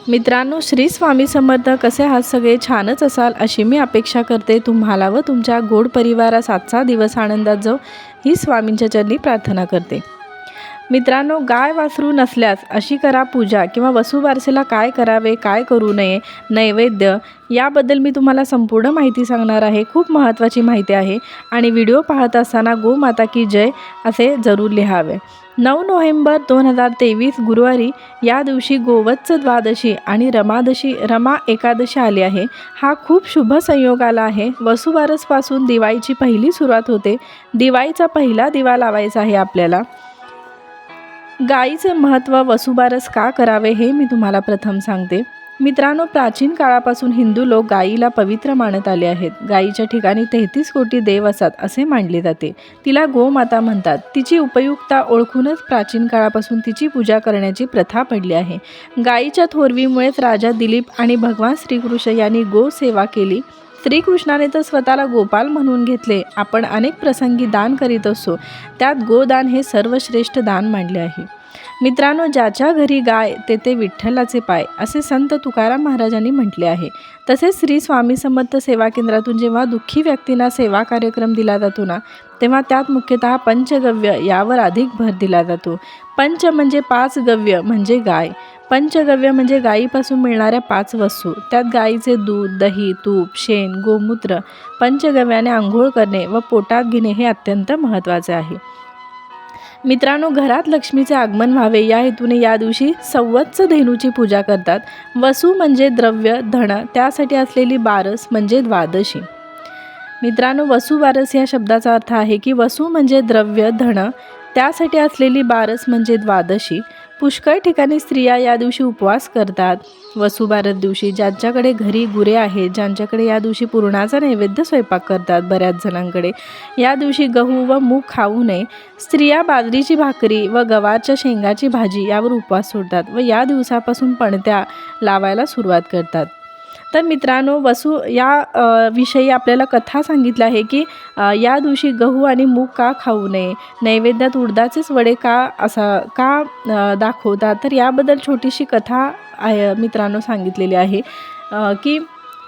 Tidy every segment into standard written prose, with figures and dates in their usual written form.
मित्रांनो, श्री स्वामी समर्थ. कसे आहात सगळे? छानच असाल अशी मी अपेक्षा करते. तुम्हाला व तुमच्या गोड परिवारास आजचा दिवस आनंदात जाऊ ही स्वामींच्या चरणी प्रार्थना करते. मित्रांनो, गाय वासरू नसल्यास अशी करा पूजा किंवा वसुबारसेला काय करावे, काय करू नये, नैवेद्य याबद्दल मी तुम्हाला संपूर्ण माहिती सांगणार आहे. खूप महत्त्वाची माहिती आहे आणि व्हिडिओ पाहत असताना गोमाता की जय असे जरूर लिहावे. 9 नोव्हेंबर 2023 गुरुवारी या दिवशी गोवत्स द्वादशी आणि रमा एकादशी आली आहे. हा खूप शुभ संयोग आला आहे. वसुबारसपासून दिवाळीची पहिली सुरुवात होते. दिवाळीचा पहिला दिवा लावायचा आहे आपल्याला. गाईचे महत्त्व, वसुबारस का करावे हे मी तुम्हाला प्रथम सांगते. मित्रांनो, प्राचीन काळापासून हिंदू लोक गाईला पवित्र मानत आले आहेत. गाईच्या ठिकाणी 33 कोटी देव असतात असे मानले जाते. तिला गोमाता म्हणतात. तिची उपयुक्तता ओळखूनच प्राचीन काळापासून तिची पूजा करण्याची प्रथा पडली आहे. गाईच्या थोरवीमुळेच राजा दिलीप आणि भगवान श्रीकृष्ण यांनी गो सेवा केली. श्रीकृष्णाने तर स्वतःला गोपाल म्हणून घेतले. आपण अनेक प्रसंगी दान करीत असतो, त्यात गोदान हे सर्वश्रेष्ठ दान मानले आहे. मित्रांनो, ज्याच्या घरी गाय तेथे विठ्ठलाचे पाय असे संत तुकाराम महाराजांनी म्हटले आहे. तसेच श्री स्वामी समर्थ सेवा केंद्रातून जेव्हा दुःखी व्यक्तींना सेवा कार्यक्रम दिला जातो ना, तेव्हा त्यात मुख्यतः पंचगव्य यावर अधिक भर दिला जातो. पंच म्हणजे 5, गव्य म्हणजे गाय. पंचगव्य म्हणजे गायीपासून मिळणाऱ्या 5 वस्तू. त्यात गायीचे दूध, दही, तूप, शेण, गोमूत्र. पंचगव्याने आंघोळ करणे व पोटात घेणे हे अत्यंत महत्त्वाचे आहे. मित्रांनो, घरात लक्ष्मीचे आगमन व्हावे या हेतूने या दिवशी संवत्स धेनूची पूजा करतात. वसू म्हणजे द्रव्य, धन, त्यासाठी असलेली बारस म्हणजे द्वादशी. मित्रांनो, वसुबारस या शब्दाचा अर्थ आहे की वसू म्हणजे द्रव्य, धन, त्यासाठी असलेली बारस म्हणजे द्वादशी. पुष्कळ ठिकाणी स्त्रिया या दिवशी उपवास करतात. वसुबारस दिवशी ज्यांच्याकडे घरी गुरे आहेत, ज्यांच्याकडे या दिवशी पुरणाचा नैवेद्य स्वयंपाक करतात, बऱ्याच जणांकडे या दिवशी गहू व मूग खाऊ नये. स्त्रिया बाजरीची भाकरी व गवारच्या शेंगाची भाजी यावर उपवास सोडतात व या दिवसापासून पणत्या लावायला सुरुवात करतात. तर मित्रांनो, वसू या विषयी आपल्याला कथा सांगितलं आहे की या दिवशी गहू आणि मूग का खाऊ नये, नैवेद्यात उडदाचेच वडे का दाखवतात. तर याबद्दल छोटीशी कथा मित्रांनो सांगितलेली आहे की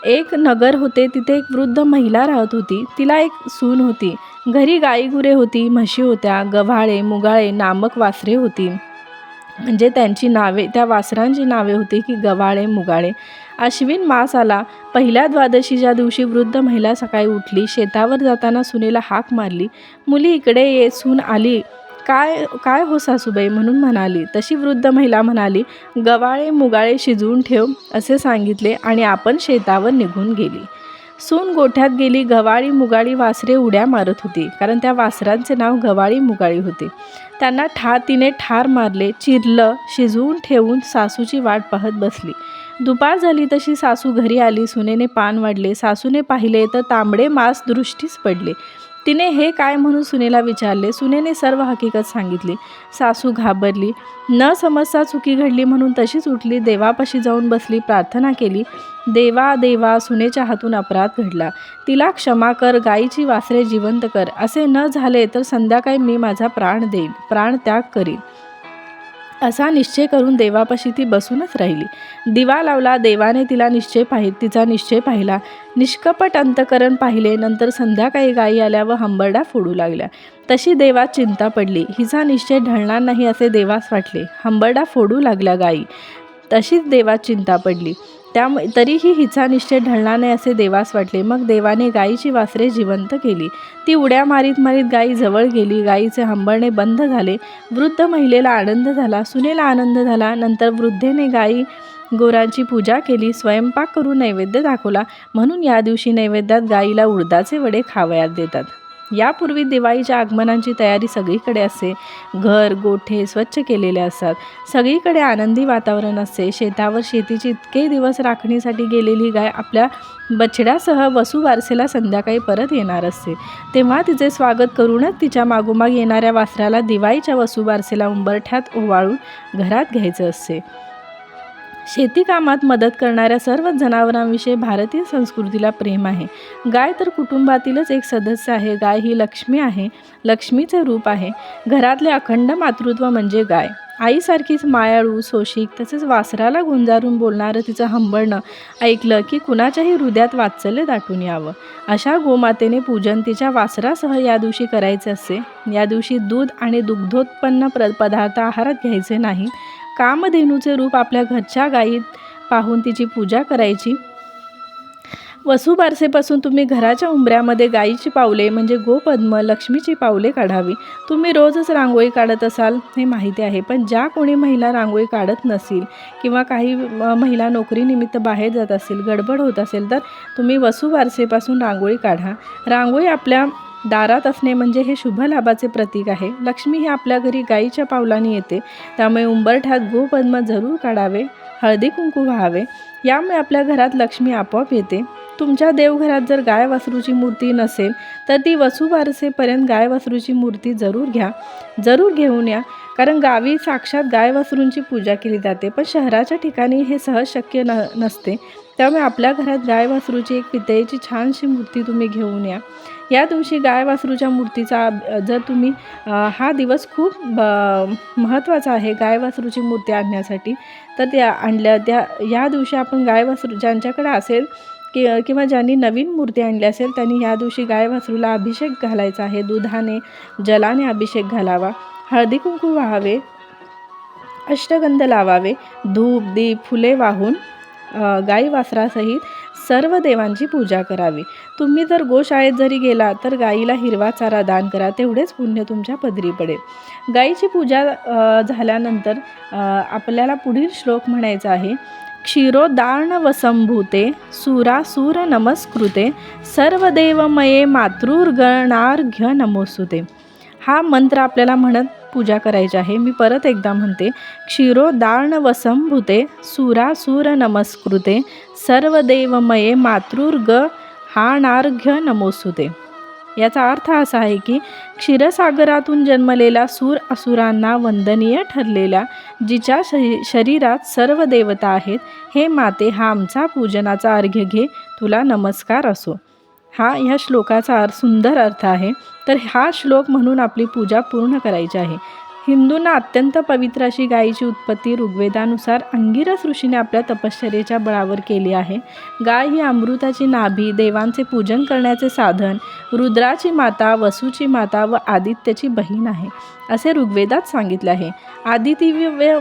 एक नगर होते. तिथे एक वृद्ध महिला राहत होती. तिला एक सून होती. घरी गाईगुरे होती, म्हशी होत्या, गव्हाळे, मुगाळे नामक वासरे होती. म्हणजे त्यांची नावे, त्या वासरांची नावे होती की गव्हाळे, मुगाळे. अश्विन मास आला. पहिल्या द्वादशीच्या दिवशी वृद्ध महिला सकाळी उठली. शेतावर जाताना सुनेला हाक मारली. मुली इकडे ये. सून आली. काय हो सासूबाई म्हणून म्हणाली. तशी वृद्ध महिला म्हणाली, गव्हाळे मुगाळे शिजवून ठेव असे सांगितले आणि आपण शेतावर निघून गेली. सून गोठ्यात गेली. गव्हाळी मुगाळी वासरे उड्या मारत होती, कारण त्या वासरांचे नाव गव्हाळी मुगाळी होते. त्यांना तिने ठार मारले, चिरलं. शिजवून ठेवून सासूची वाट पाहत बसली. दुपार झाली तशी सासू घरी आली. सुनेने पान वाढले. सासूने पाहिले तर तांबडे मांस दृष्टीस पडले. तिने हे काय म्हणून सुनेला विचारले. सुनेने सर्व हकीकत सांगितली. सासू घाबरली. न समजता चुकी घडली म्हणून तशीच उठली. देवापाशी जाऊन बसली. प्रार्थना केली. देवा देवा, सुनेच्या हातून अपराध घडला. तिला क्षमा कर. गायीची वासरे जिवंत कर. असे न झाले तर संध्याकाळी मी माझा प्राण देईन, प्राणत्याग करीन असा निश्चय करून देवापाशी ती बसूनच राहिली. दिवा लावला. देवाने तिचा निश्चय पाहिला. निष्कपट अंतकरण पाहिले. नंतर संध्याकाळी गायी आल्या व हंबरडा फोडू लागल्या. तशी देवात चिंता पडली. हिचा निश्चय ढळणार नाही असे देवास वाटले. हंबरडा फोडू लागल्या गायी. तशीच देवात चिंता पडली. तरीही हिचा निश्चय ढळणार नाही असे देवास वाटले. मग देवाने गायीची वासरे जिवंत केली. ती उड्या मारीत मारीत गायी जवळ गेली. गायीचे हंबरणे बंद झाले. वृद्ध महिलेला आनंद झाला. सुनेला आनंद झाला. नंतर वृद्धेने गायी गोरांची पूजा केली. स्वयंपाक करून नैवेद्य दाखवला. म्हणून या दिवशी नैवेद्यात गायीला उडदाचे वडे खावयास देतात. यापूर्वी दिवाळीच्या आगमनाची तयारी सगळीकडे असते. घर गोठे स्वच्छ केलेले असतात. सगळीकडे आनंदी वातावरण असते. शेतावर शेतीची इतके दिवस राखणीसाठी गेलेली गाय आपल्या बछड्यासह वसुबारसेला संध्याकाळी परत येणार असते. तेव्हा तिचे स्वागत करूनच तिच्या मागोमाग येणाऱ्या वासराला दिवाळीच्या वसुबारसेला उंबरठ्यात ओवाळून घरात घ्यायचं असते. शेती कामात मदत करणाऱ्या सर्व जनावरांविषयी भारतीय संस्कृतीला प्रेम आहे. गाय तर कुटुंबातीलच एक सदस्य आहे. गाय ही लक्ष्मी आहे, लक्ष्मीचे रूप आहे. घरातले अखंड मातृत्व म्हणजे गाय. आईसारखीच मायाळू, सोशिक, तसेच वासराला गुंजारून बोलणारं तिचं हंबरणं ऐकलं की कुणाच्याही हृदयात वात्सल्य दाटून यावं. अशा गोमातेने पूजन तिच्या वासरासह या दिवशी करायचे असते. या दिवशी दूध आणि दुग्धोत्पन्न पदार्थ आहारात घ्यायचे नाही. कामधेनूचे रूप आपल्या घरच्या गायीत पाहून तिची पूजा करायची. वसुबारसेपासून तुम्ही घराच्या उंबऱ्यामध्ये गायीची पावले म्हणजे गोपद्म, लक्ष्मीची पावले काढावी. तुम्ही रोजच रांगोळी काढत असाल हे माहिती आहे, पण ज्या कोणी महिला रांगोळी काढत नसेल किंवा काही महिला नोकरीनिमित्त बाहेर जात असेल, गडबड होत असेल, तर तुम्ही वसुबारसेपासून रांगोळी काढा. रांगोळी आपल्या दारात असणे म्हणजे हे शुभ लाभाचे प्रतीक आहे. लक्ष्मी ही आपल्या घरी गायीच्या पावलांनी येते, त्यामुळे उंबरठ्यात गोपद्म जरूर काढावे, हळदी कुंकू व्हावे. यामुळे आपल्या घरात लक्ष्मी आपोआप येते. तुमच्या देवघरात जर गाय वासरूची मूर्ती नसेल तर ती वसुबारसेपर्यंत गाय वासरूची मूर्ती जरूर घेऊन या, कारण गावी साक्षात गाय वासरूंची पूजा केली जाते, पण शहराच्या ठिकाणी हे सहज शक्य नसते. त्यामुळे आपल्या घरात गाय वासरूची एक पितळेची छानशी मूर्ती तुम्ही घेऊन या. या दिवशी गाय वासरूच्या मूर्तीचा जर तुम्ही हा दिवस खूप महत्त्वाचा आहे गाय वासरूची मूर्ती आणण्यासाठी, तर या दिवशी आपण गाय वासरू ज्यांच्याकडे असेल किंवा ज्यांनी नवीन मूर्ती आणली असेल त्यांनी या दिवशी गाय वासरूला अभिषेक घालायचा आहे. दुधाने, जलाने अभिषेक घालावा, हळदी कुंकू व्हावे, अष्टगंध लावावे, धूप दीप फुले वाहून गाई वासरासहित सर्व देवांची पूजा करावी. तुम्ही जर गोशाळेत जरी गेला तर गाईला हिरवा चारा दान करा, तेवढेच पुण्य तुमच्या पदरी पडेल. गाईची पूजा झाल्यानंतर आपल्याला पुढील श्लोक म्हणायचा आहे. क्षीरोदार्णवसंभूते सुरासुर नमस्कृते सर्वदेवमये मातृगणार्घ्य नमोस्तुते. हा मंत्र आपल्याला म्हणत पूजा करायची आहे. मी परत एकदा म्हणते. क्षीरोदार्णवसंभूते सुरासुर नमस्कृते सर्वदेवमये मातृगणार्घ्य नमोस्तुते. याचा अर्थ असा आहे की क्षीरसागरातून जन्मलेल्या सूर असुरांना वंदनीय ठरलेल्या जिच्या शरीरात सर्व देवता आहेत, हे माते, हा आमचा पूजनाचा अर्घ्य घे, तुला नमस्कार असो. हा ह्या श्लोकाचा सुंदर अर्थ आहे. तर हा श्लोक म्हणून आपली पूजा पूर्ण करायची आहे. हिंदूंना अत्यंत पवित्र अशी गायीची उत्पत्ती ऋग्वेदानुसार अंगिरस ऋषीने आपल्या तपश्चर्येच्या बळावर केली आहे. गाय ही अमृताची नाभी, देवांचे पूजन करण्याचे साधन, रुद्राची माता, वसूची माता व आदित्यची बहीण आहे, असे ऋग्वेदात सांगितले आहे. आदिती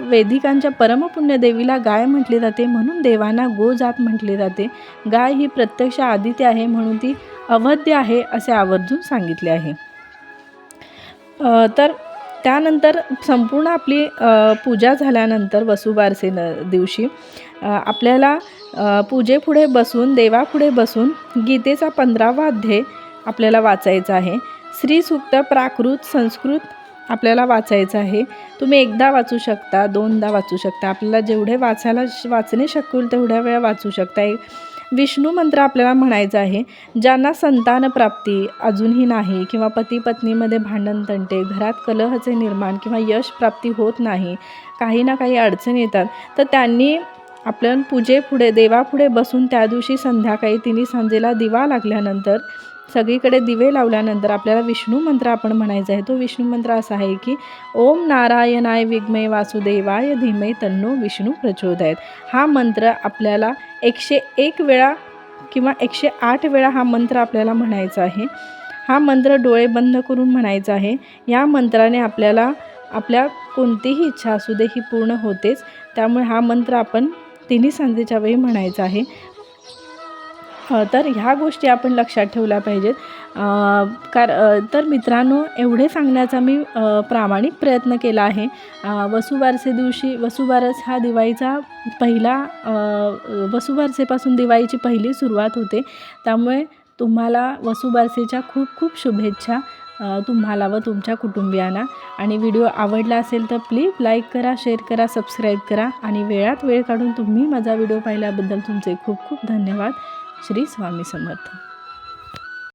वेदिकांच्या परमपुण्य देवीला गाय म्हटले जाते, म्हणून देवांना गोजात म्हटले जाते. गाय ही प्रत्यक्ष आदित्य आहे, म्हणून ती अवध्य आहे असे आवर्जून सांगितले आहे. तर त्यानंतर संपूर्ण आपली पूजा झाल्यानंतर वसुबारसे दिवशी आपल्याला पूजेपुढे बसून, देवापुढे बसून गीतेचा 15वा अध्याय आपल्याला वाचायचा आहे. श्रीसूक्त प्राकृत संस्कृत आपल्याला वाचायचं आहे. तुम्ही एकदा वाचू शकता, दोनदा वाचू शकता, आपल्याला जेवढे वाचणे शक्य होईल तेवढ्या वेळा वाचू शकता. विष्णू मंत्र आपल्याला म्हणायचा आहे. ज्यांना संतान प्राप्ती अजूनही नाही किंवा पती पत्नीमध्ये भांडण तंटे, घरात कलहचे निर्माण किंवा यश प्राप्ती होत नाही, काही ना काही अडचण येतात, तर त्यांनी आपल्या पूजेपुढे, देवापुढे बसून त्या दिवशी संध्याकाळी 3 सांजेला दिवा लागल्यानंतर, सगळीकडे दिवे लावल्यानंतर आपल्याला विष्णू मंत्र आपण म्हणायचा आहे. तो विष्णू मंत्र असा आहे की ओम नारायणाय विद्महे वासुदेवाय धीमहि तन्नो विष्णू प्रचोदयात. हा मंत्र आपल्याला 101 वेळा किंवा 108 वेळा हा मंत्र आपल्याला म्हणायचा आहे. हा मंत्र डोळे बंद करून म्हणायचा आहे. या मंत्राने आपल्याला आपल्या कोणतीही इच्छा असू दे ही पूर्ण होतेच. त्यामुळे हा मंत्र आपण 3 सांजेच्या वेळी म्हणायचा आहे. तर ह्या गोष्टी आपण लक्षात ठेवल्या पाहिजेत. तर मित्रांनो, एवढे सांगण्याचा मी प्रामाणिक प्रयत्न केला आहे. वसुबारसे दिवशी, वसुबारस हा दिवाळीचा पहिला, वसुबारसेपासून दिवाळीची पहिली सुरुवात होते. त्यामुळे तुम्हाला वसुबारसेच्या खूप खूप शुभेच्छा तुम्हाला व तुमच्या कुटुंबियांना. आणि व्हिडिओ आवडला असेल तर प्लीज लाईक करा, शेअर करा, सबस्क्राईब करा. आणि वेळात वेळ काढून तुम्ही माझा व्हिडिओ पाहिल्याबद्दल तुमचे खूप खूप धन्यवाद. श्री स्वामी समर्थ.